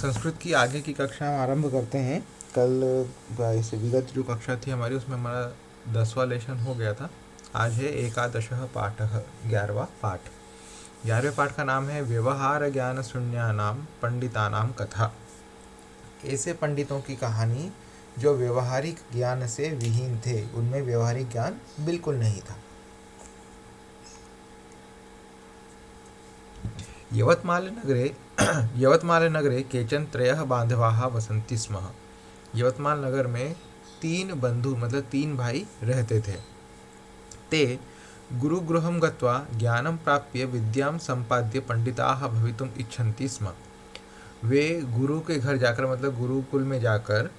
संस्कृत की आगे की कक्षा हम आरंभ करते हैं। कल इसे विगत जो कक्षा थी हमारी उसमें हमारा 10वां लेशन हो गया था। आज है एकादशः पाठः 11वां पाठ। 11वें पाठ का नाम है व्यवहार ज्ञान शून्यानाम पंडितानाम कथा। ऐसे पंडितों की कहानी जो व्यवहारिक ज्ञान से विहीन थे, उनमें व्यवहारिक ज्ञान बिल्कुल नहीं था। यवतमालनगरे केचन त्रयः बान्धवाः वसन्ति स्म। यवतमाल नगर में 3 बंधु मतलब 3 भाई रहते थे। ते गुरुगृहं गत्वा ज्ञानं प्राप्य विद्यां सम्पाद्य पंडिताः भवितुम् इच्छन्ति स्म। वे गुरु के घर जाकर मतलब गुरुकुल में जाकर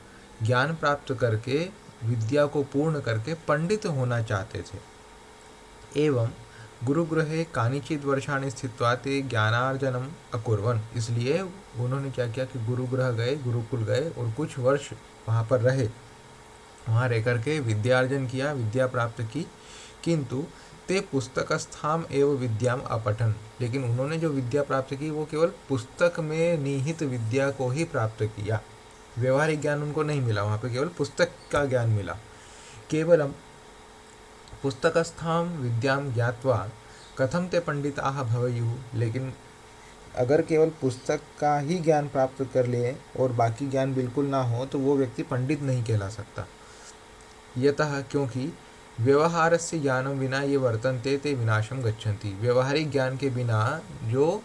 ज्ञान प्राप्त करके विद्या को पूर्ण करके पंडित होना चाहते थे। एवं गुरुगृहे कानिचित् वर्षाणि स्थित्वा ते ज्ञानार्जनम् अकुर्वन्। इसलिए उन्होंने क्या किया कि गुरुगृह गए, गुरुकुल गए और कुछ वर्ष वहाँ पर रहे। वहाँ रह करके विद्यार्जन किया, विद्या प्राप्त की। किंतु ते पुस्तकस्थाम एवं विद्याम अपठन। लेकिन उन्होंने जो विद्या प्राप्त की वो केवल पुस्तक में निहित विद्या को ही प्राप्त किया। व्यवहारिक ज्ञान उनको नहीं मिला, वहाँ पे केवल पुस्तक का ज्ञान मिला। केवलम पुस्तकस्थां विद्यां ज्ञात्वा कथं ते पंडिताः भवेयुः। लेकिन अगर केवल पुस्तक का ही ज्ञान प्राप्त कर ले और बाकी ज्ञान बिल्कुल ना हो तो वो व्यक्ति पंडित नहीं कहला सकता। यतः क्योंकि व्यवहारस्य ज्ञानं विना ये वर्तन्ते ते विनाशं गच्छन्ति। व्यवहारिक ज्ञान के बिना जो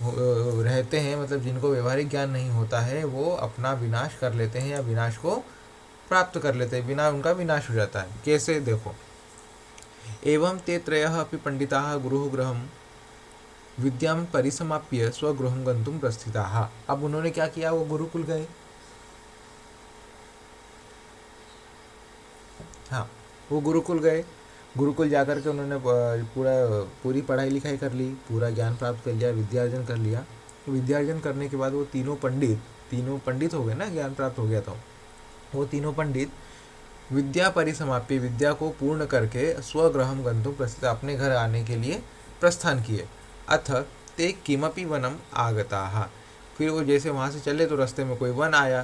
रहते हैं मतलब जिनको व्यवहारिक ज्ञान नहीं होता है वो अपना विनाश कर लेते हैं या विनाश को प्राप्त कर लेते हैं, बिना उनका विनाश हो जाता है। कैसे देखो, एवं ते त्रयः अपि पंडिताः गुरुगृहं विद्यां परिसमाप्य स्वगृहं गन्तुं प्रस्थिताः। अब उन्होंने क्या किया, वो गुरुकुल गए। हाँ, वो गुरुकुल गए। गुरुकुल जाकर के उन्होंने पूरी पढ़ाई लिखाई कर ली, पूरा ज्ञान प्राप्त कर लिया, विद्यार्जन कर लिया। विद्यार्जन करने के बाद वो तीनों पंडित हो गए ना, ज्ञान प्राप्त हो गया था। वो तीनों पंडित विद्या परिसमाप्य विद्या को पूर्ण करके स्वगृहं गन्तुं प्रस्थित अपने घर आने के लिए प्रस्थान किए। अथ ते किमपि वनम आगताः। फिर वो जैसे वहाँ से चले तो रास्ते में कोई वन आया।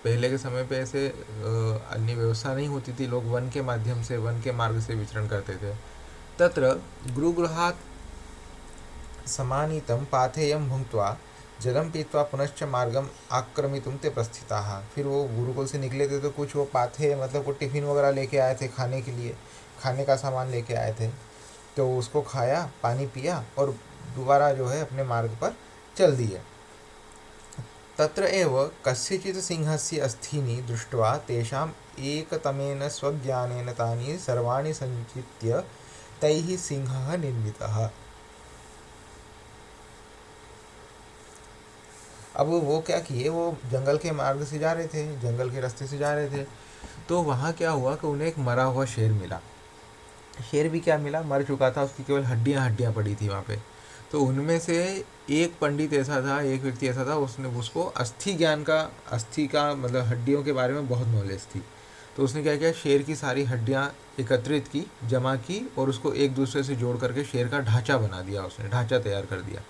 पहले के समय पे ऐसे अन्य व्यवस्था नहीं होती थी, लोग वन के माध्यम से वन के मार्ग से विचरण करते थे। तत्र गुरुगृहात् समानीतं पाथेयं भुङ्क्त्वा जलं पीत्वा पुनश्च मार्गम आक्रमितुं ते प्रस्थिताः। फिर वो गुरुकुल से निकले थे तो कुछ वो पाथे मतलब कुछ टिफ़िन वगैरह लेके आए थे, खाने के लिए खाने का सामान लेके आए थे। तो उसको खाया, पानी पिया और दोबारा जो है अपने मार्ग पर चल दिए। तत्र एव कस्यचित् सिंहस्य अस्थीनि दृष्ट्वा तेषाम् एकतमेन स्वज्ञानेन तानि सर्वाणि सञ्चित्य तैः सिंहः निर्मितः। अब वो क्या किए, वो जंगल के मार्ग से जा रहे थे, जंगल के रास्ते से जा रहे थे। तो वहाँ क्या हुआ कि उन्हें एक मरा हुआ शेर मिला। शेर भी क्या मिला, मर चुका था, उसकी केवल हड्डियाँ पड़ी थी वहाँ पे। तो उनमें से एक पंडित ऐसा था, एक व्यक्ति ऐसा था, उसने उसको अस्थि का मतलब हड्डियों के बारे में बहुत नॉलेज थी। तो उसने क्या किया, शेर की सारी हड्डियाँ एकत्रित की, जमा की और उसको एक दूसरे से जोड़ करके शेर का ढांचा बना दिया, उसने ढांचा तैयार कर दिया।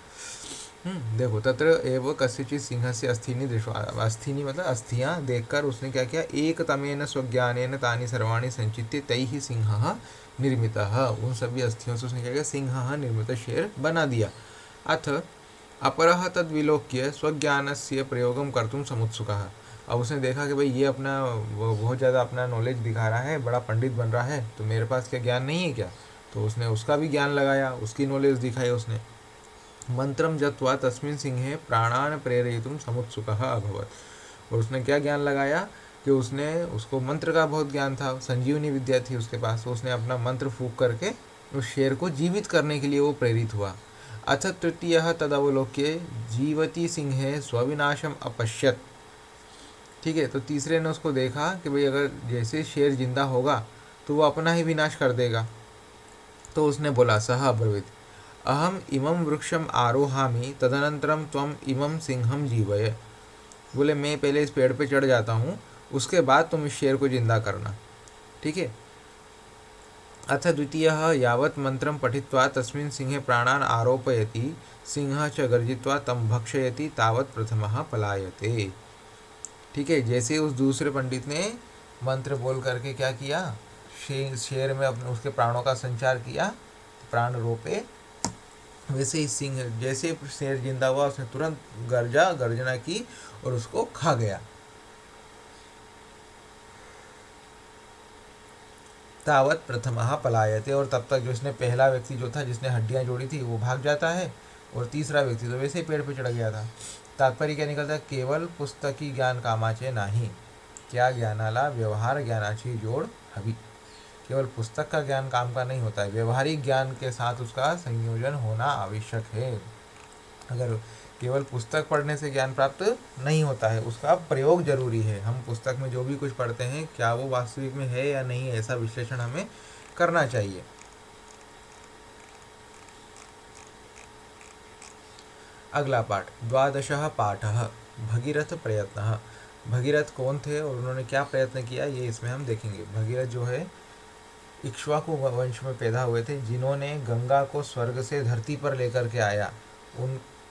देखो, तत्र एव कस्यचित् सिंहस्य अस्थीनि दृष्ट्वा, अस्थीनि मतलब अस्थियाँ देखकर उसने क्या किया, एक तमेन स्वज्ञानेन तानि सर्वाणि संचित्य तैः सिंहः निर्मितः। उन सभी अस्थियों से उसने क्या किया, सिंहः निर्मित शेर बना दिया। अथ अपरः तद्विलोक्य स्वज्ञानस्य प्रयोगं कर्तुं समुत्सुकः। अब उसने देखा कि भाई ये अपना बहुत ज़्यादा अपना नॉलेज दिखा रहा है, बड़ा पंडित बन रहा है, तो मेरे पास क्या ज्ञान नहीं है क्या। तो उसने उसका भी ज्ञान लगाया, उसकी नॉलेज दिखाई उसने। मंत्रम जत्वा तस्मिन् सिंहे प्राणान प्रेरयितुं समुत्सुकः अभवत्। और उसने क्या ज्ञान लगाया कि उसको मंत्र का बहुत ज्ञान था, संजीवनी विद्या थी उसके पास। तो उसने अपना मंत्र फूंक करके उस शेर को जीवित करने के लिए वो प्रेरित हुआ। अथ तृतीयः तदवलोक्य जीवति सिंहे स्वविनाशम अपश्यत। ठीक है, तो तीसरे ने उसको देखा कि भाई अगर जैसे शेर जिंदा होगा तो वो अपना ही विनाश कर देगा। तो उसने बोला, सह अब्रवीत अहम इमं वृक्षम आरोहामि तदनंतरम त्वम इमं सिंहम जीवय। बोले मैं पहले इस पेड़ पे चढ़ जाता हूँ, उसके बाद तुम इस शेर को जिंदा करना। ठीक है, अथ द्वितीयः यावत् मन्त्रं पठित्वा तस्मिन् सिंहे प्राणान् आरोपयति सिंह च गर्जित्वा तं भक्षयति तावत् प्रथमः पलायते। ठीक है, जैसे उस दूसरे पंडित ने मंत्र बोल करके क्या किया, शेर में अपने उसके प्राणों का संचार किया, प्राण रोपे, वैसे ही सिंह, जैसे शेर जिंदा हुआ उसने तुरंत गर्जना की और उसको खा गया। तावत प्रथमः पलायते, और तब तक जिसने पहला व्यक्ति जो था जिसने हड्डियां जोड़ी थी वो भाग जाता है, और तीसरा व्यक्ति तो वैसे ही पेड़ पे चढ़ गया था। तात्पर्य क्या निकलता है, केवल पुस्तकी ज्ञान कामाचे नाही, क्या ज्ञानाला व्यवहार ज्ञानाची जोड़ हवी। केवल पुस्तक का ज्ञान काम का नहीं होता है, व्यवहारिक ज्ञान के साथ उसका संयोजन होना आवश्यक है। अगर केवल पुस्तक पढ़ने से ज्ञान प्राप्त नहीं होता है, उसका प्रयोग जरूरी है। हम पुस्तक में जो भी कुछ पढ़ते हैं क्या वो वास्तविक में है या नहीं, ऐसा विश्लेषण हमें करना चाहिए। अगला पाठ, द्वादशः पाठः भगीरथ प्रयत्नः। भगीरथ कौन थे और उन्होंने क्या प्रयत्न किया, ये इसमें हम देखेंगे। भगीरथ जो है इक्ष्वाकु वंश में पैदा हुए थे, जिन्होंने गंगा को स्वर्ग से धरती पर लेकर के आया,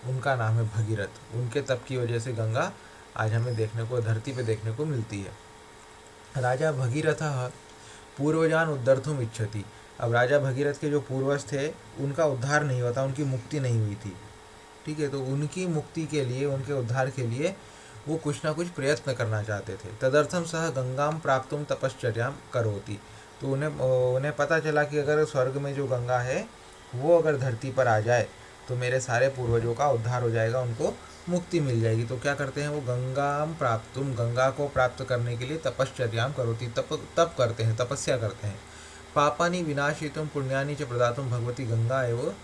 उनका नाम है भगीरथ। उनके तप की वजह से गंगा आज हमें देखने को, धरती पे देखने को मिलती है। राजा भगीरथ पूर्वजान उद्धर्तुम इच्छति। अब राजा भगीरथ के जो पूर्वज थे उनका उद्धार नहीं हुआ था, उनकी मुक्ति नहीं हुई थी। ठीक है, तो उनकी मुक्ति के लिए, उनके उद्धार के लिए वो कुछ ना कुछ प्रयत्न करना चाहते थे। तदर्थम सह गंगाम प्राप्तुम तपश्चर्याम करोति। तो उन्हें पता चला कि अगर स्वर्ग में जो गंगा है वो अगर धरती पर आ जाए तो मेरे सारे पूर्वजों का उद्धार हो जाएगा, उनको मुक्ति मिल जाएगी। तो क्या करते हैं वो, गंगाम प्राप्तुम, गंगा को प्राप्त करने के लिए तपश्चर्याम करोति, तप करते हैं, तपस्या करते हैं। पापानि विनाशितुम पुण्यानि च प्रदातुम भगवती गंगा एवं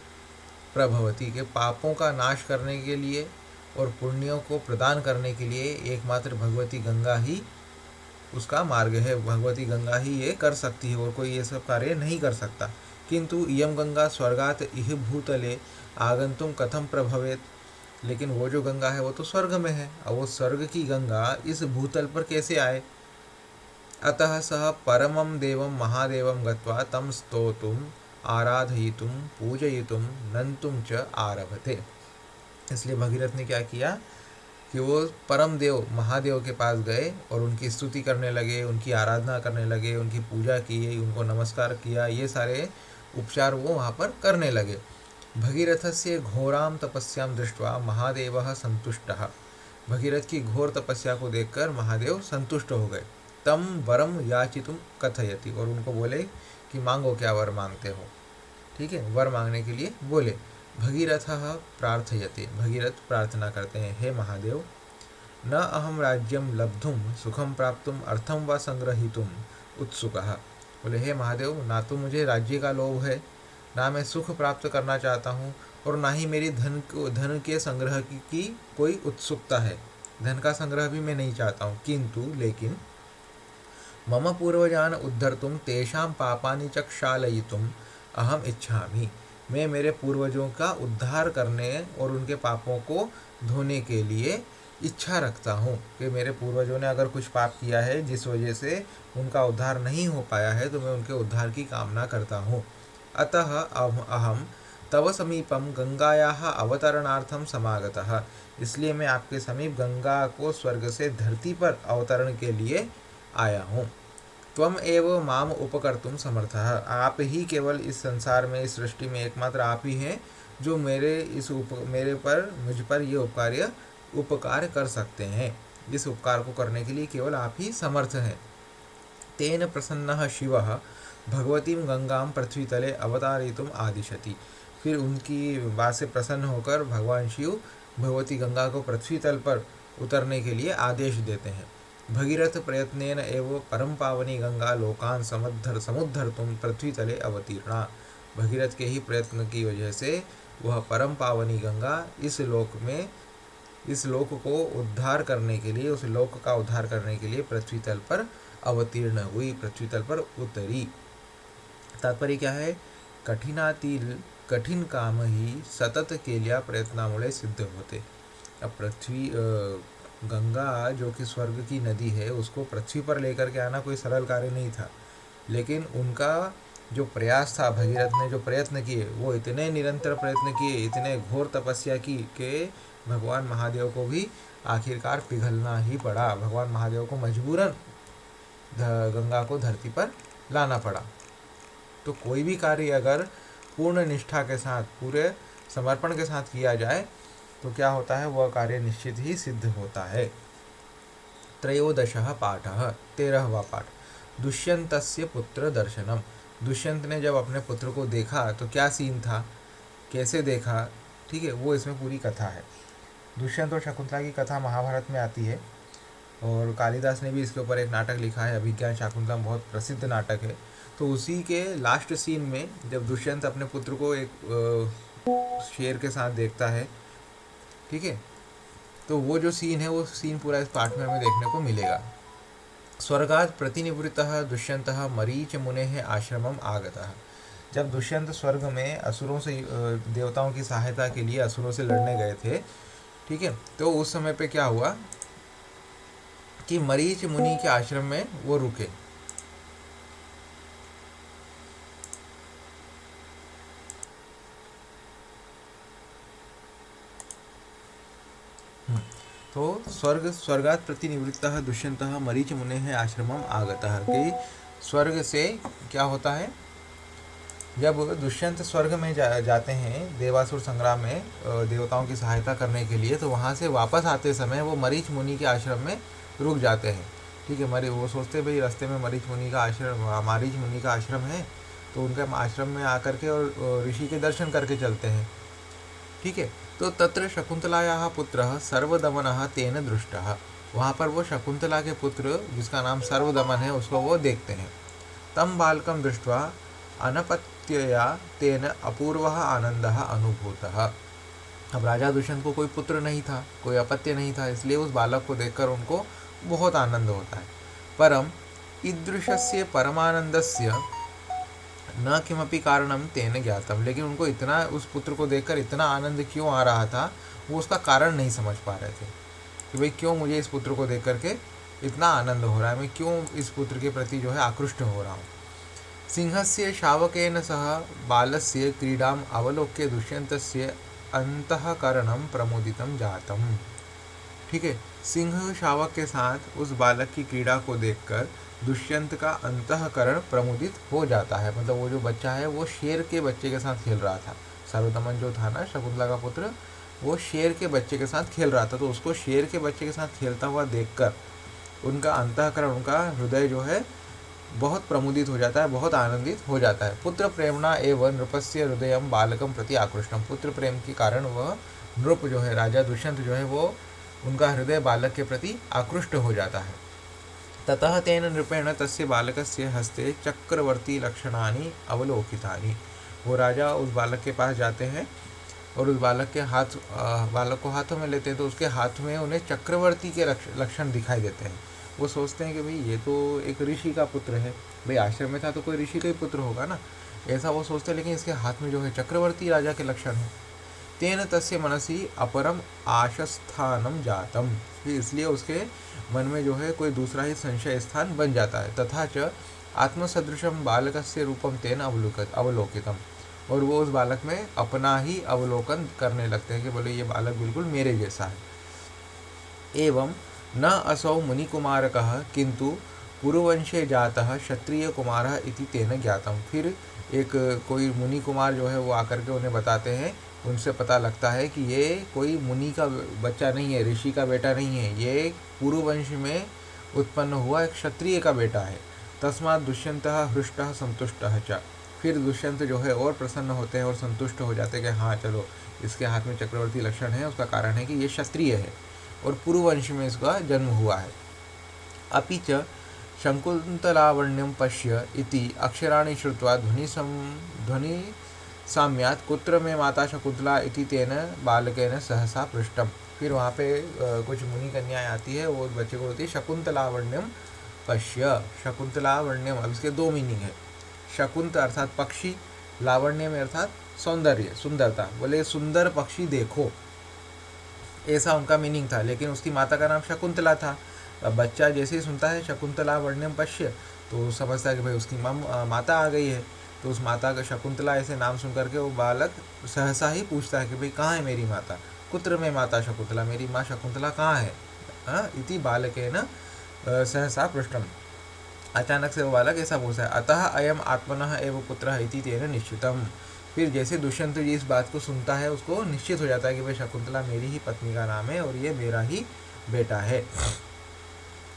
प्रभवती, के पापों का नाश करने के लिए और पुण्यों को प्रदान करने के लिए एकमात्र भगवती गंगा ही उसका मार्ग है। भगवती गंगा ही ये कर सकती है और कोई ये सब कार्य नहीं कर सकता। किंतु इयम गंगा स्वर्गात इह भूतले आगंतुम कथम प्रभवेत। लेकिन वो जो गंगा है वो तो स्वर्ग में है, और वो स्वर्ग की गंगा इस भूतल पर कैसे आए। अतः सह परमं देवं महादेवं गत्वा तम स्तोतुम आराधयितुम पूजयितुम नंतुम च आरभते। इसलिए भगीरथ ने क्या किया कि वो परम देव महादेव के पास गए और उनकी स्तुति करने लगे, उनकी आराधना करने लगे, उनकी पूजा की, उनको नमस्कार किया, ये सारे उपचार वो वहाँ पर करने लगे। भगीरथस्य घोराम तपस्याम दृष्ट्वा महादेवः संतुष्टः। भगीरथ की घोर तपस्या को देखकर महादेव संतुष्ट हो गए। तम वरम याचितुम कथयति, और उनको बोले कि मांगो, क्या वर मांगते हो। ठीक है, वर मांगने के लिए बोले। भगीरथः प्रार्थयते, भगीरथ प्रार्थना करते हैं, हे महादेव, न अहम राज्यम लब्धुम सुखम प्राप्तुम अर्थम व संग्रहितुम उत्सुकः। बोले हे महादेव, ना तो मुझे राज्य का लोभ है, ना मैं सुख प्राप्त करना चाहता हूँ, और ना ही मेरी धन के संग्रह की कोई उत्सुकता है। धन का संग्रह भी मैं नहीं चाहता हूँ। किंतु लेकिन मम पूर्वजान उद्धर्तुम तेषां पापानि च क्षालयितुम अहम इच्छामि। मैं मेरे पूर्वजों का उद्धार करने और उनके पापों को धोने के लिए इच्छा रखता हूँ कि मेरे पूर्वजों ने अगर कुछ पाप किया है जिस वजह से उनका उद्धार नहीं हो पाया है, तो मैं उनके उद्धार की कामना करता हूँ। अतः अहम तव समीपम गंगायाः अवतरणार्थम समागतः। इसलिए मैं आपके समीप गंगा को स्वर्ग से धरती पर अवतरण के लिए आया हूँ। त्वम एव माम उपकर्तुम समर्थः। आप ही केवल इस संसार में, इस सृष्टि में एकमात्र आप ही हैं जो मुझ पर ये उपकार कर सकते हैं। इस उपकार को करने के लिए केवल आप ही समर्थ हैं। तेन प्रसन्नः शिवः भगवतीं गंगां पृथ्वीतले अवतारितुम आदिशति। फिर उनकी बात से प्रसन्न होकर भगवान शिव भगवती गंगा को पृथ्वी तल पर उतरने के लिए आदेश देते हैं। भगीरथ प्रयत्नेन एव परम पावनी गंगा लोकान समुद्धर्तुम पृथ्वी तले अवतीर्णा। भगीरथ के ही प्रयत्न की वजह से वह परम पावनी गंगा इस लोक को उद्धार करने के लिए, उस लोक का उद्धार करने के लिए पृथ्वी तल पर अवतीर्ण हुई, पृथ्वी तल पर उतरी। तात्पर्य क्या है, कठिन काम ही सतत केल्या प्रयत्नामुळे सिद्ध होते। अब गंगा जो कि स्वर्ग की नदी है, उसको पृथ्वी पर लेकर के आना कोई सरल कार्य नहीं था, लेकिन उनका जो प्रयास था, भगीरथ ने जो प्रयत्न किए, वो इतने निरंतर प्रयत्न किए, इतने घोर तपस्या की कि भगवान महादेव को भी आखिरकार पिघलना ही पड़ा। भगवान महादेव को मजबूरन गंगा को धरती पर लाना पड़ा। तो कोई भी कार्य अगर पूर्ण निष्ठा के साथ, पूरे समर्पण के साथ किया जाए तो क्या होता है, वह कार्य निश्चित ही सिद्ध होता है। त्रयोदशः पाठः, 13वां पाठ, दुष्यंतस्य पुत्र दर्शनम। दुष्यंत ने जब अपने पुत्र को देखा तो क्या सीन था, कैसे देखा, ठीक है, वो इसमें पूरी कथा है। दुष्यंत और शकुंतला की कथा महाभारत में आती है और कालिदास ने भी इसके ऊपर एक नाटक लिखा है, अभिज्ञान शाकुंतलम, बहुत प्रसिद्ध नाटक है। तो उसी के लास्ट सीन में जब दुष्यंत अपने पुत्र को एक शेर के साथ देखता है, ठीक है, तो वो जो सीन है, वो सीन पूरा इस पाठ में हमें देखने को मिलेगा। स्वर्गात् प्रतिनिवृत्तः दुष्यंतः मरीच मुनेः आश्रमम आगतः। जब दुष्यंत स्वर्ग में असुरों से, देवताओं की सहायता के लिए असुरों से लड़ने गए थे, ठीक है, तो उस समय पे क्या हुआ कि मरीच मुनि के आश्रम में वो रुके। तो स्वर्गात् प्रतिनिवृत्तः दुष्यंतः मरीच मुनेः आश्रमम आगतः, कि स्वर्ग से क्या होता है, जब दुष्यंत स्वर्ग में जाते हैं देवासुर संग्राम में देवताओं की सहायता करने के लिए, तो वहाँ से वापस आते समय वो मरीच मुनि के आश्रम में रुक जाते हैं, ठीक है। वो सोचते भाई रास्ते में मरीच मुनि का आश्रम है, तो उनके आश्रम में आकर के और ऋषि के दर्शन करके चलते हैं, ठीक है। तो तत्र शकुंतलायाः पुत्रः सर्वदमनः तेन दृष्टः, वहाँ पर वो शकुंतला के पुत्र जिसका नाम सर्वदमन है उसको वो देखते हैं। तम बालकं दृष्ट्वा अनपत्यया तेन अपूर्वः आनंदः अनुभूतः। अब राजा दुष्यंत को कोई पुत्र नहीं था, कोई अपत्य नहीं था, इसलिए उस बालक को देखकर उनको बहुत आनंद होता है। परम ईदृशस्य परमानंदस्य न किमपि कारणम तेन ज्ञातम, लेकिन उनको इतना, उस पुत्र को देखकर इतना आनंद क्यों आ रहा था, वो उसका कारण नहीं समझ पा रहे थे कि भाई क्यों मुझे इस पुत्र को देख करके इतना आनंद हो रहा है, मैं क्यों इस पुत्र के प्रति जो है आकृष्ट हो रहा हूँ। सिंहस्य शावकेन सह बालस्य क्रीडाम अवलोक्य दुष्यंतस्य अंतःकरणम प्रमोदितम जातम, ठीक है। सिंह शावक के साथ उस बालक की क्रीड़ा को देखकर दुष्यंत का अंतःकरण प्रमुदित हो जाता है। मतलब वो जो बच्चा है वो शेर के बच्चे के साथ खेल रहा था, सर्वदमन जो था ना शकुंतला का पुत्र, वो शेर के बच्चे के साथ खेल रहा था, तो उसको शेर के बच्चे के साथ खेलता हुआ देखकर उनका अंतःकरण, उनका हृदय जो है बहुत प्रमुदित हो जाता है, बहुत आनंदित हो जाता है। पुत्र प्रेमणा एवं नृपस्य हृदय बालकम प्रति आकृष्टम, पुत्र प्रेम के कारण वह नृप जो है, राजा दुष्यंत जो है, वो उनका हृदय बालक के प्रति आकृष्ट हो जाता है। ततः तेन नृपेण तस्य बालकस्य हस्ते चक्रवर्ती लक्षणानि अवलोकितानि, वो राजा उस बालक के पास जाते हैं और उस बालक के बालक को हाथों में लेते हैं, तो उसके हाथ में उन्हें चक्रवर्ती के लक्षण दिखाई देते हैं। वो सोचते हैं कि भाई ये तो एक ऋषि का पुत्र है, भाई आश्रम में था तो कोई ऋषि का ही पुत्र होगा ना, ऐसा वो सोचते हैं, लेकिन इसके हाथ में जो है चक्रवर्ती राजा के लक्षण है। तेन तस्य मनसि अपरम आशस्थानम जातम, इसलिए उसके मन में जो है कोई दूसरा ही संशय स्थान बन जाता है। तथा च आत्मसदृशम बालकस्य रूपम तेन अवलोकितम, और वो उस बालक में अपना ही अवलोकन करने लगते हैं कि बोले ये बालक बिल्कुल मेरे जैसा है। एवं न असौ मुनिकुमारकः किंतु पुरुवंशे जातः क्षत्रिय कुमारः इति तेन ज्ञातम, फिर एक कोई मुनि कुमार जो है वो आकर के उन्हें बताते हैं, उनसे पता लगता है कि ये कोई मुनि का बच्चा नहीं है, ऋषि का बेटा नहीं है, ये पुरुवंश में उत्पन्न हुआ एक क्षत्रिय का बेटा है। तस्मात् दुष्यंतः हृष्टः संतुष्टः च, फिर दुष्यंत जो है और प्रसन्न होते हैं और संतुष्ट हो जाते हैं कि हाँ चलो इसके हाथ में चक्रवर्ती लक्षण है, उसका कारण है कि ये क्षत्रिय है और पुरुवंश में इसका जन्म हुआ है। अपि च शकुंतलावण्यं पश्य इति अक्षराणि श्रुत्वा ध्वनि साम्यात् कुत्र में माता शकुंतला इति तेन बालकेन सहसा पृष्टम, फिर वहाँ पे कुछ मुनि कन्याएं आती है, वो बच्चे को बोलती है शकुंतलावण्यम पश्य, शकुंतलावण्यम, अब इसके दो मीनिंग है। शकुंत अर्थात पक्षी, लावण्य में अर्थात सौंदर्य, सुंदरता, बोले सुंदर पक्षी देखो, ऐसा उनका मीनिंग था। लेकिन उसकी माता का नाम शकुंतला था। अब बच्चा जैसे ही सुनता है शकुंतला वर्ण्यम पश्य, तो समझता है कि भाई उसकी माता आ गई है। तो उस माता का शकुंतला ऐसे नाम सुन करके वो बालक सहसा ही पूछता है कि भाई कहाँ है मेरी माता, कुत्र में माता शकुंतला, मेरी माँ शकुंतला कहाँ है। इति बालकेन सहसा पृष्ठम, अचानक से वो बालक ऐसा पूछता है। अतः अयम आत्मनः एव पुत्रः इति तेन निश्चितम। फिर जैसे दुष्यंत जी इस बात को सुनता है उसको निश्चित हो जाता है कि भाई शकुंतला मेरी ही पत्नी का नाम है और ये मेरा ही बेटा है।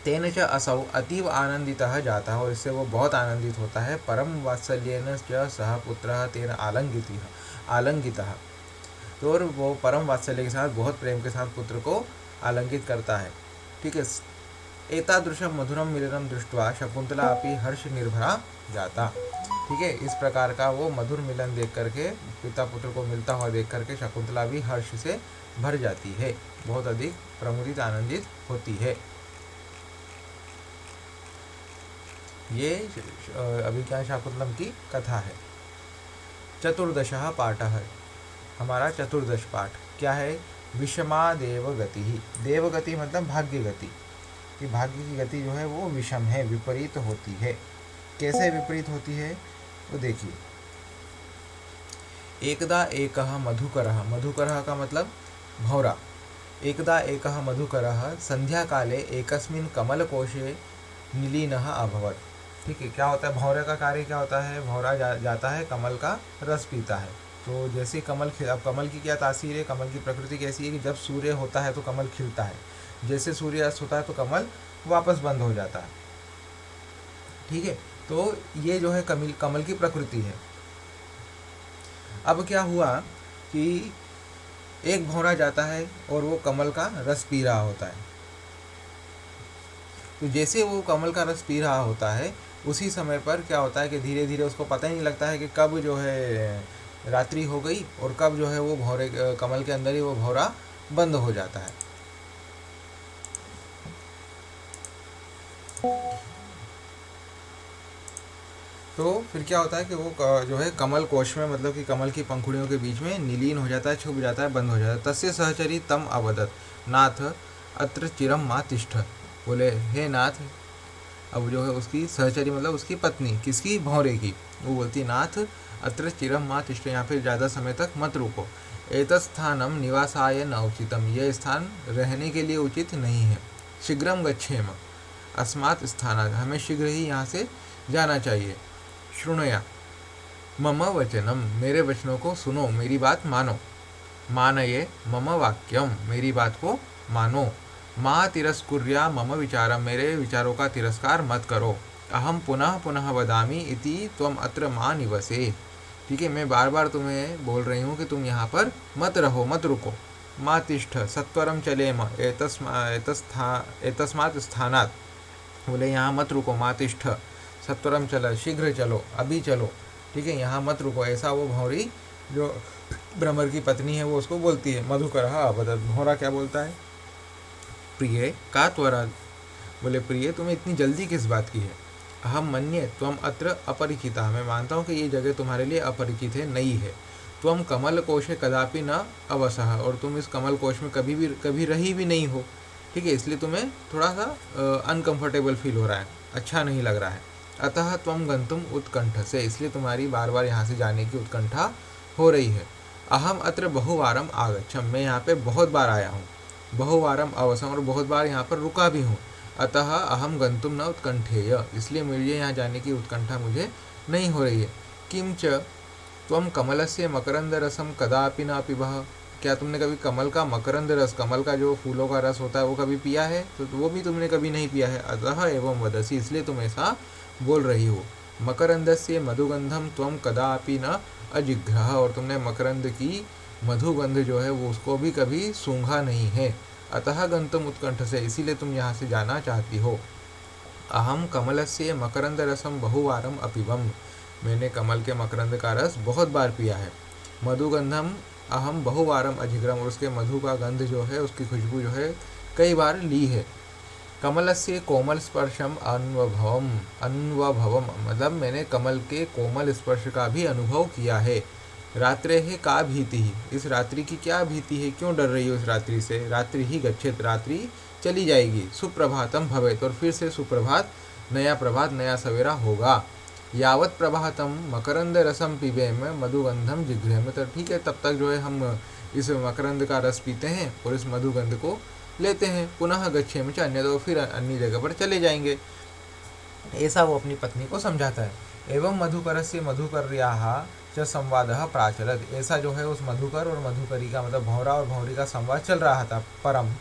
तेन च असौ अतीव आनंदितः जाता है, और इससे वो बहुत आनंदित होता है। परम वात्सल्येन च सह पुत्रः तेन आलंगितः, तो और वो परम वात्सल्य के साथ, बहुत प्रेम के साथ पुत्र को आलिंगित करता है। ठीक है। एतादृशं मधुरम मिलनम दृष्ट्वा शकुंतला अपि हर्ष निर्भरा जाता। ठीक है, इस प्रकार का वो मधुर मिलन देख करके, पिता पुत्र को मिलता हुआ देख करके शकुंतला भी हर्ष से भर जाती है, बहुत अधिक प्रमुदित आनंदित होती है। ये अभिज्ञान शाकुंतलम की कथा है। चतुर्दशः पाठः, हमारा चतुर्दश पाठ क्या है। विषमा देवगति। देवगति मतलब भाग्य गति, कि भाग्य की गति जो है वो विषम है, विपरीत होती है। कैसे विपरीत होती है वो देखिए। एकदा एकः मधुकरः, मधुकरः का मतलब भौरा। एकदा एकः मधुकरः संध्या काले एकस्मिन् कमलकोशे निलीनः अभवत्। ठीक है, क्या होता है भौरे का कार्य, क्या होता है, भौरा जाता है कमल का रस पीता है। तो जैसे कमल अब कमल की क्या तासीर है, कमल की प्रकृति कैसी है कि जब सूर्य होता है तो कमल खिलता है, जैसे सूर्य अस्त होता है तो कमल वापस बंद हो जाता है। ठीक है, तो ये जो है कमल की प्रकृति है। अब क्या हुआ कि एक भौरा जाता है और वो कमल का रस पी रहा होता है। तो जैसे वो कमल का रस पी रहा होता है उसी समय पर क्या होता है कि धीरे धीरे उसको पता ही नहीं लगता है कि कब जो है रात्रि हो गई और कब जो है वो भौरे कमल के अंदर ही वो भौरा बंद हो जाता है। तो फिर क्या होता है कि वो जो है कमल कोश में, मतलब कि कमल की पंखुड़ियों के बीच में निलीन हो जाता है, छुप जाता है, बंद हो जाता है। तस्य सहचरी तम अवदत नाथ अत्र चिरम मा तिष्ठ। बोले हे नाथ, अब जो है उसकी सहचरी मतलब उसकी पत्नी, किसकी, भौरे की, वो बोलती नाथ अत्र चिरम मा तिष्ठ, यहाँ पे ज़्यादा समय तक मत रुको। एतस्थानम निवासाय न उचितम, यह स्थान रहने के लिए उचित नहीं है। शीघ्रम गच्छेम अस्मात् स्थानात्, हमें शीघ्र ही यहाँ से जाना चाहिए। शृणुया मम वचनम, मेरे वचनों को सुनो, मेरी बात मानो। मानये मम वाक्यम, मेरी बात को मानो। मा तिरस्कुर्या मम विचारम, मेरे विचारों का तिरस्कार मत करो। अहम पुनः पुनः वदामि इति त्वम अत्र मा निवसे। ठीक है, मैं बार बार तुम्हें बोल रही हूँ कि तुम यहाँ पर मत रहो, मत रुको। मा तिष्ठ सत्वरम चलेम एतस्मात् स्थानात्, बोले यहाँ मत रुको। मा तिष्ठ सत्वरम चलो, शीघ्र चलो, अभी चलो। ठीक है, यहाँ मत रुको, ऐसा वो भौरी जो भ्रमर की पत्नी है वो उसको बोलती है। मधुकरः अवदत्, भौरा क्या बोलता है, प्रिय का त्वरा, बोले प्रिय तुम्हें इतनी जल्दी किस बात की है। अहम मन्ये त्वम अत्र अपरिचिता, मैं मानता हूँ कि ये जगह तुम्हारे लिए अपरिचित है, नई है। त्वम कमल कोशे कदापि न अवसः, और तुम इस कमल कोश में कभी रही भी नहीं हो। ठीक है, इसलिए तुम्हें थोड़ा सा अनकंफर्टेबल फील हो रहा है, अच्छा नहीं लग रहा है। अतः त्वम गंतुम उत्कंठ से, इसलिए तुम्हारी बार बार यहाँ से जाने की उत्कंठा हो रही है। अहम अत्र बहुवारम आगच्छम, मैं यहाँ पे बहुत बार आया हूँ। बहुवारम अवसम, और बहुत बार यहाँ पर रुका भी हूँ। अतः अहम गंतुम न उत्कंठेय, इसलिए मुझे यहाँ जाने की उत्कंठा मुझे नहीं हो रही है। किंच त्वम कमलस्य मकरंद रसम कदापि न पिबः, क्या तुमने कभी कमल का मकरंद रस, कमल का जो फूलों का रस होता है वो कभी पिया है, तो वो भी तुमने कभी नहीं पिया है। अतः एवं वदसी, इसलिए तुम ऐसा बोल रही हो। मकरंदस्य मधुगंधम त्वम कदापि न अजिघ्रः, और तुमने मकरंद की मधुगंध जो है वो उसको भी कभी सूंघा नहीं है। अतः गंतुम उत्कंठ से, इसीलिए तुम यहाँ से जाना चाहती हो। अहम कमलस्य मकरंद रसम बहुवारम अपिबम, मैंने कमल के मकरंद का रस बहुत बार पिया है। मधुगंधम अहम बहुवारम अजिग्रम, और उसके मधु का गंध जो है, उसकी खुशबू जो है कई बार ली है। कमलस्य कोमल स्पर्शम अन्वभवम, मतलब मैंने कमल के कोमल स्पर्श का भी अनुभव किया है। रात्रे है का भीति, इस रात्रि की क्या भीति है, क्यों डर रही हो इस रात्रि से। रात्रि ही गच्छेत, रात्रि चली जाएगी। सुप्रभातम भवेत, और फिर से सुप्रभात, नया प्रभात, नया सवेरा होगा। यावत प्रभातम मकरंद रसम पिबेम मधुगंधम जिघ्रेम। तो ठीक है, तब तक जो है हम इस मकरंद का रस पीते हैं और इस मधुगंध को लेते हैं। पुनः गच्छेम च अन्य, तो फिर अन्य जगह पर चले जाएंगे। ऐसा वो अपनी पत्नी को समझाता है। एवं मधुकर से मधुकर्याः च संवादः प्राचलत। ऐसा जो है उस मधुकर और मधुकरी का मतलब भौरा और भौरी का संवाद चल रहा था। परम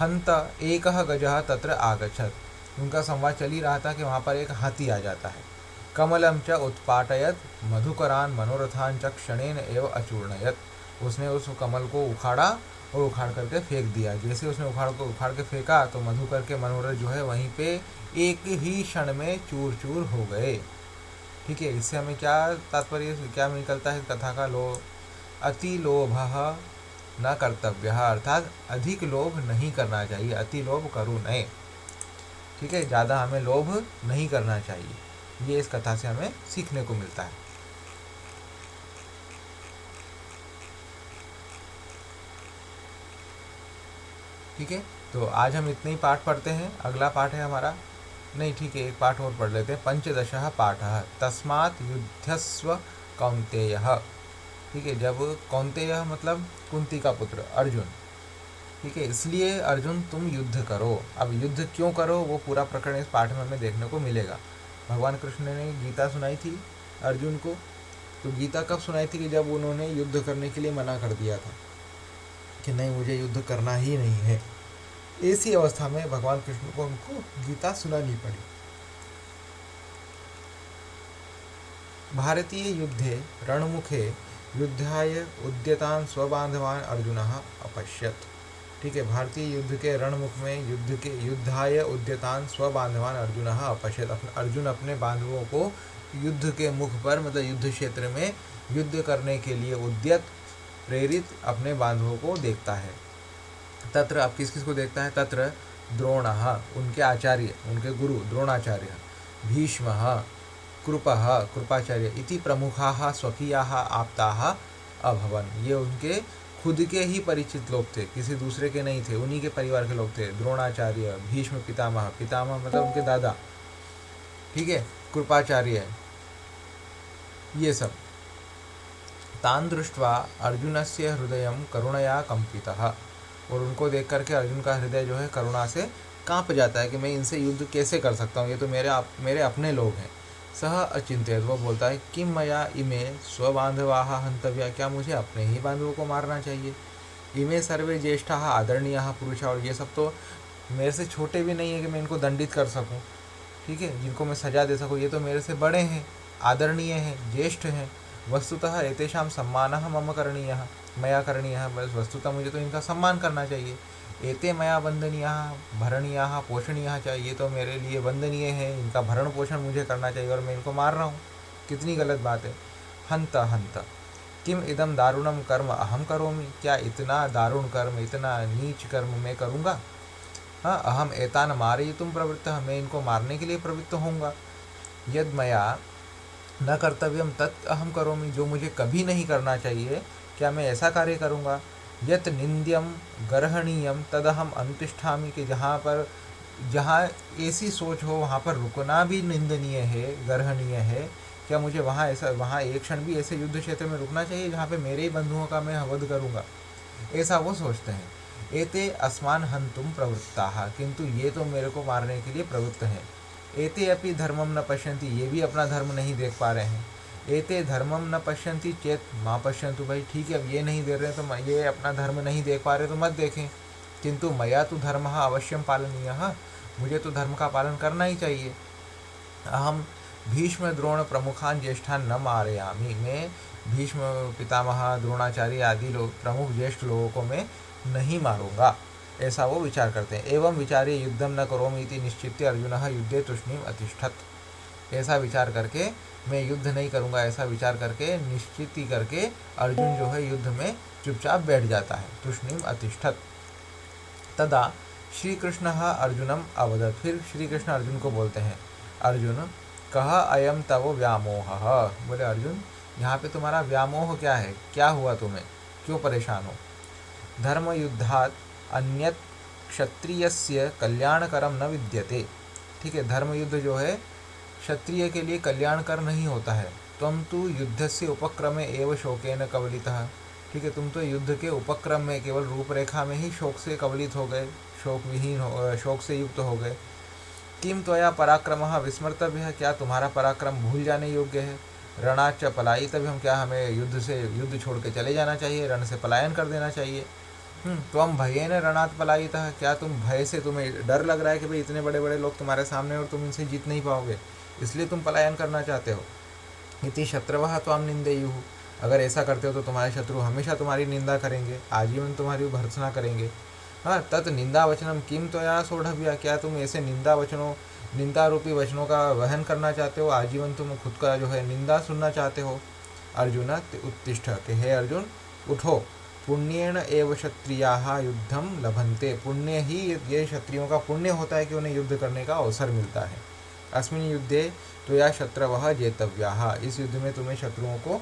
हंत एकः गजः तत्र आगच्छत। उनका संवाद चल ही रहा था कि वहाँ पर एक हाथी आ जाता है। कमलम च उत्पाटयत मधुकरान मनोरथान च क्षणेन एव अचूर्णयत। उसने उस कमल को उखाड़ा और उखाड़ करके फेंक दिया। जैसे उसने उखाड़ के फेंका तो मधुकर के मनोरथ जो है वहीं पे एक ही क्षण में चूर चूर हो गए। ठीक है, इससे हमें क्या तात्पर्य, क्या निकलता है कथा का? अति लोभ न कर्तव्य, अर्थात अधिक लोभ नहीं करना चाहिए। अति लोभ करो नए। ठीक है, ज़्यादा हमें लोभ नहीं करना चाहिए। ये इस कथा से हमें सीखने को मिलता है। ठीक है, तो आज हम इतने ही पाठ पढ़ते हैं। अगला पाठ है हमारा, नहीं ठीक है, एक पाठ और पढ़ लेते हैं। पंचदशः पाठः तस्मात् युध्यस्व कौन्तेयः। ठीक है, जब कौन्तेयः मतलब कुंती का पुत्र अर्जुन। ठीक है, इसलिए अर्जुन तुम युद्ध करो। अब युद्ध क्यों करो वो पूरा प्रकरण इस पाठ में हमें देखने को मिलेगा। भगवान कृष्ण ने गीता सुनाई थी अर्जुन को। तो गीता कब सुनाई थी? कि जब उन्होंने युद्ध करने के लिए मना कर दिया था कि नहीं, मुझे युद्ध करना ही नहीं है। ऐसी अवस्था में भगवान कृष्ण को उनको गीता सुनानी पड़ी। भारतीय युद्धे रणमुखे युद्धाय उद्यतान स्वबांधवान अर्जुनः अपश्यत। ठीक है, भारतीय युद्ध के रणमुख में युद्धाय उद्यतान स्वबांधवान अर्जुनः अपश्यत। अर्जुन अपने बांधवों को युद्ध के मुख पर मतलब युद्ध क्षेत्र में युद्ध करने के लिए उद्यत प्रेरित अपने बांधवों को देखता है। तत्र, अब किस किस को देखता है? तत्र द्रोणः, उनके आचार्य, उनके गुरु द्रोणाचार्य, भीष्मः, कृपः, कृपाचार्य इति प्रमुखाः स्वकीयाः आप्ताः अभवन्। ये उनके खुद के ही परिचित लोग थे, किसी दूसरे के नहीं थे, उन्हीं के परिवार के लोग थे। द्रोणाचार्य, भीष्म पितामह, पितामह मतलब उनके दादा। ठीक है, कृपाचार्य, ये सब। तान दृष्ट्वा अर्जुनस्य हृदयं करुणया कंपितः। और उनको देख करके अर्जुन का हृदय जो है करुणा से कांप जाता है कि मैं इनसे युद्ध कैसे कर सकता हूँ, ये तो मेरे अपने लोग हैं। सह अचिंत्यत, वो बोलता है कि मया इमे स्वबांधवाः हंतव्या, क्या मुझे अपने ही बांधवों को मारना चाहिए? इमे सर्वे ज्येष्ठाः आदरणीयाः पुरुषाः, और ये सब तो मेरे से छोटे भी नहीं है कि मैं इनको दंडित कर सकूँ। ठीक है, जिनको मैं सजा दे सकूँ, ये तो मेरे से बड़े हैं, आदरणीय हैं, ज्येष्ठ हैं। वस्तुतः एतेषां सम्मानः मम करणीयः मया करणीयः, बस वस्तुतः मुझे तो इनका सम्मान करना चाहिए। एते मया वंदनीयाः भरणीयाः पोषणीयाः, चाहिए ये तो मेरे लिए वंदनीय है, इनका भरण पोषण मुझे करना चाहिए और मैं इनको मार रहा हूँ। कितनी गलत बात है। हंत हंत किम इदम दारुणम कर्म अहम करोमि, क्या इतना दारुण कर्म, इतना नीच कर्म मैं करूँगा? हाँ, अहम एतान मारयितुम प्रवृत्तः, मैं इनको मारने के लिए प्रवृत्त होऊंगा। यद मया न कर्तव्यम तत् अहम करोमि, जो मुझे कभी नहीं करना चाहिए क्या मैं ऐसा कार्य करूँगा। यत निंद्यम गर्हणीयम तदहम अनुतिष्ठामि, कि जहाँ ऐसी सोच हो वहाँ पर रुकना भी निंदनीय है, गर्हणीय है, क्या मुझे वहाँ एक क्षण भी ऐसे युद्ध क्षेत्र में रुकना चाहिए जहाँ पे मेरे ही बंधुओं का मैं वध करूँगा? ऐसा वो सोचते हैं। एते अस्मान हंतुम प्रवृत्ताः, किंतु ये तो मेरे को मारने के लिए प्रवृत्त हैं। एते अपि धर्मम न पश्यन्ति, ये भी अपना धर्म नहीं देख पा रहे हैं। एते धर्मम न पश्यन्ति चेत माँ पश्यन्तु, भाई ठीक है, अब ये नहीं देख रहे तो ये अपना धर्म नहीं देख पा रहे तो मत देखें। किंतु मया तो धर्मः अवश्यम पालनीयः, मुझे तो धर्म का पालन करना ही चाहिए। अहम भीष्म द्रोण प्रमुखान ज्येष्ठान न मारयामि, मैं भीष्म पितामह द्रोणाचार्य आदि लोग प्रमुख ज्येष्ठ लोगों को मैं नहीं मारूंगा, ऐसा वो विचार करते हैं। एवं विचार्य युद्धम न करोमि इति निश्चित्य अर्जुनः युद्धे तूष्णीम अतिष्ठत, ऐसा विचार करके मैं युद्ध नहीं करूंगा, ऐसा विचार करके निश्चित ही करके अर्जुन जो है युद्ध में चुपचाप बैठ जाता है। तूष्णीम अतिष्ठत। तदा श्री कृष्ण अर्जुनम अवदत, फिर श्री कृष्ण अर्जुन को बोलते हैं, अर्जुन कह अयम तव व्यामोह, बोले अर्जुन यहाँ पे तुम्हारा व्यामोह क्या है, क्या हुआ तुम्हें, क्यों परेशान हो? धर्म युद्धात अन्यत क्षत्रियस्य कल्याणकरम न विद्यते। ठीक है, धर्म युद्ध जो है क्षत्रिय के लिए कल्याणकर नहीं होता है। त्वं तु युद्धस्य उपक्रमे एव शोकेन कवलितः। ठीक है, तुम तो युद्ध के उपक्रम में, केवल रूपरेखा में ही शोक से कवलित हो गए, शोक से युक्त हो गए। किम त्वया पराक्रमः विस्मर्तव्यः, क्या तुम्हारा पराक्रम भूल जाने योग्य है। रणाच्च पलायितव्यं, क्या हमें युद्ध छोड़ के चले जाना चाहिए, रण से पलायन कर देना चाहिए। त्वं भयेन रणात् पलायितः, क्या तुम भय से, तुम्हें डर लग रहा है कि भाई इतने बड़े बड़े लोग तुम्हारे सामने और तुम इनसे जीत नहीं पाओगे, इसलिए तुम पलायन करना चाहते हो। इति शत्रवः त्वां निंदेयुः, अगर ऐसा करते हो तो तुम्हारे शत्रु हमेशा तुम्हारी निंदा करेंगे, आजीवन तुम्हारी भर्त्सना करेंगे। हाँ, तत् निंदा वचनम किम त्वया सोढ़व्या, क्या तुम ऐसे निंदा रूपी वचनों का वहन करना चाहते हो, आजीवन तुम खुद का जो है निंदा सुनना चाहते हो। अर्जुन उत्तिष्ठ, कि हे अर्जुन उठो, पुण्येन एव क्षत्रियाः युद्धम लभन्ते, पुण्य ही ये क्षत्रियों का पुण्य होता है कि उन्हें युद्ध करने का अवसर मिलता है। अस्मिन् युद्धे त्वया शत्रवः जेतव्याः, इस युद्ध में तुम्हें शत्रुओं को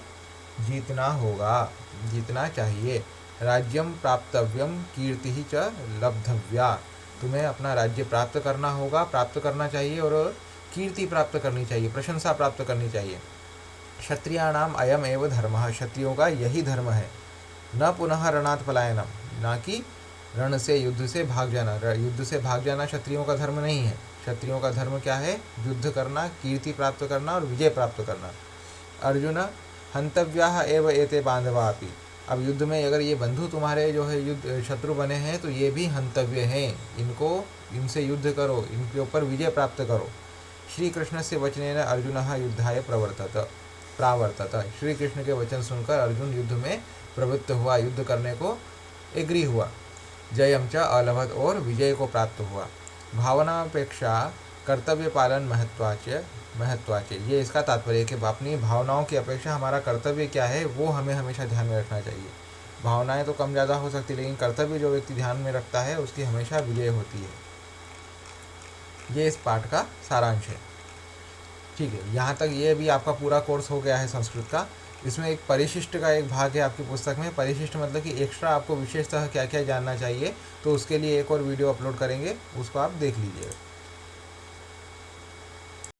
जीतना होगा, जीतना चाहिए। राज्यम प्राप्तव्यम कीर्ति च लब्धव्या, तुम्हें अपना राज्य प्राप्त करना होगा, प्राप्त करना चाहिए, और कीर्ति प्राप्त करनी चाहिए, प्रशंसा प्राप्त करनी चाहिए। क्षत्रियाणाम अयम एव धर्मः, क्षत्रियों का यही धर्म है। न पुनः रणात् पलायनम, ना कि रण से, युद्ध से भाग जाना। युद्ध से भाग जाना क्षत्रियों का धर्म नहीं है। क्षत्रियों का धर्म क्या है, युद्ध करना, कीर्ति प्राप्त करना और विजय प्राप्त करना। अर्जुन हंतव्याः एव एते बांधवा अपि, अब युद्ध में अगर ये बंधु तुम्हारे जो है युद्ध शत्रु बने हैं तो ये भी हंतव्य हैं, इनसे युद्ध करो, इनके ऊपर विजय प्राप्त करो। श्री कृष्ण से वचनेन अर्जुन युद्धाय प्रावर्तत, श्री कृष्ण के वचन सुनकर अर्जुन युद्ध में प्रवृत्त हुआ, युद्ध करने को एग्री हुआ। जयम च अलभत, और विजय को प्राप्त हुआ। भावनापेक्षा कर्तव्य पालन महत्वाचे, ये इसका तात्पर्य है कि अपनी भावनाओं की अपेक्षा हमारा कर्तव्य क्या है वो हमें हमेशा ध्यान में रखना चाहिए। भावनाएं तो कम ज़्यादा हो सकती, लेकिन कर्तव्य जो व्यक्ति ध्यान में रखता है उसकी हमेशा विजय होती है। ये इस पाठ का सारांश है। ठीक है, यहाँ तक ये भी आपका पूरा कोर्स हो गया है संस्कृत का। इसमें एक परिशिष्ट का एक भाग है आपकी पुस्तक में। परिशिष्ट मतलब कि एक्स्ट्रा आपको विशेषतः क्या क्या जानना चाहिए, तो उसके लिए एक और वीडियो अपलोड करेंगे, उसको आप देख लीजिएगा।